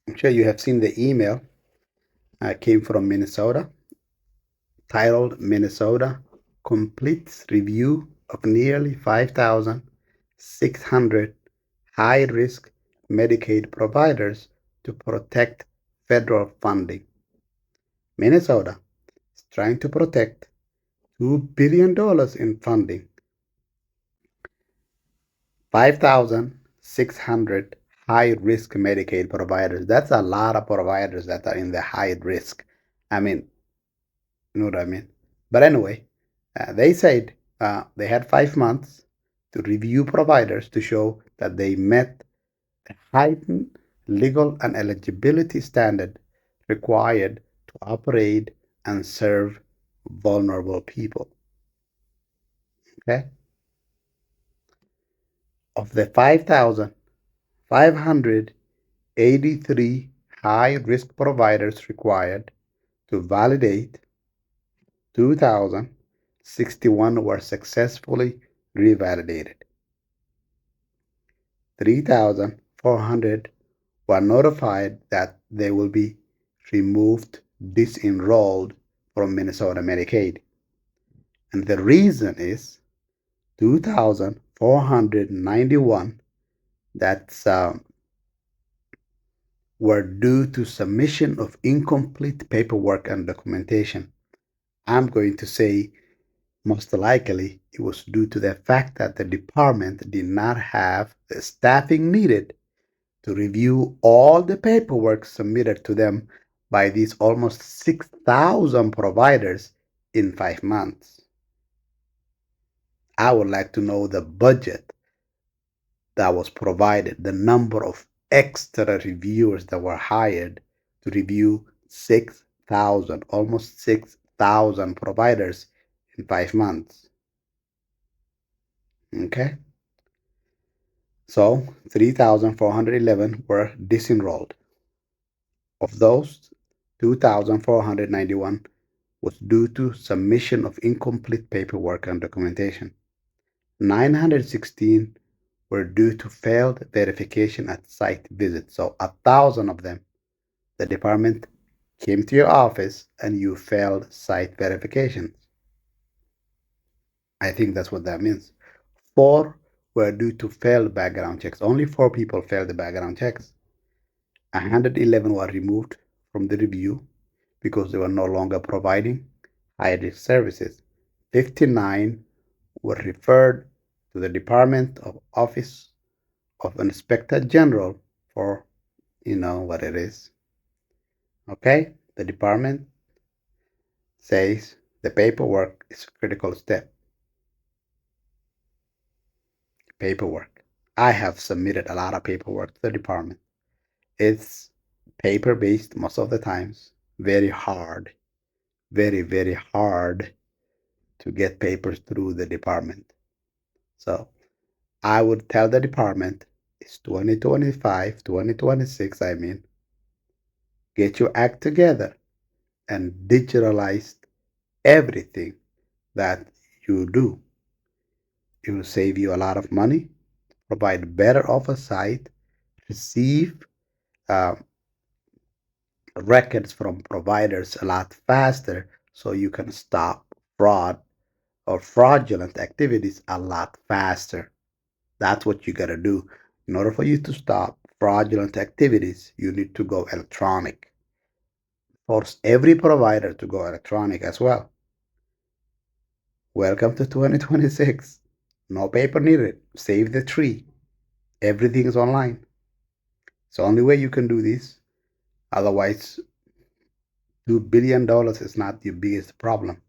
I'm sure you have seen the email. Came from Minnesota, titled Minnesota Complete Review of Nearly 5,600 High-Risk Medicaid Providers to Protect Federal Funding. Minnesota is trying to protect $2 billion in funding. 5,600 high-risk Medicaid providers. That's a lot of providers that are in the high risk. I mean, you know what I mean? But anyway, they said they had 5 months to review providers to show that they met the heightened legal and eligibility standard required to operate and serve vulnerable people. Okay? Of the 5,583 high risk providers required to validate, 2,061 were successfully revalidated. 3,400 were notified that they will be removed, disenrolled from Minnesota Medicaid. And the reason is 2,491 that's were due to submission of incomplete paperwork and documentation. I'm going to say most likely it was due to the fact that the department did not have the staffing needed to review all the paperwork submitted to them by these almost 6,000 providers in 5 months. I would like to know the budget that was provided, the number of extra reviewers that were hired to review 6,000, almost 6,000 providers in 5 months. Okay? So 3,411 were disenrolled. Of those, 2,491 was due to submission of incomplete paperwork and documentation. 916 were due to failed verification at site visits. So 1,000 of them, the department came to your office and you failed site verifications. I think that's what that means. 4 were due to failed background checks. Only 4 people failed the background checks. 111 were removed from the review because they were no longer providing high-risk services. 59 were referred to the Department of Office of Inspector General for, you know what it is. Okay? The department says the paperwork is a critical step. Paperwork. I have submitted a lot of paperwork to the department. It's paper-based most of the times. Very hard. Very, very hard to get papers through the department. So I would tell the department it's 2025, 2026, I mean, get your act together and digitalize everything that you do. It will save you a lot of money, provide better oversight, receive uh, records from providers a lot faster so you can stop fraud or fraudulent activities a lot faster. That's what you got to do. In order for you to stop fraudulent activities, you need to go electronic. Force every provider to go electronic as well. Welcome to 2026. No paper needed. Save the tree. Everything is online. It's the only way you can do this. Otherwise, $2 billion is not your biggest problem.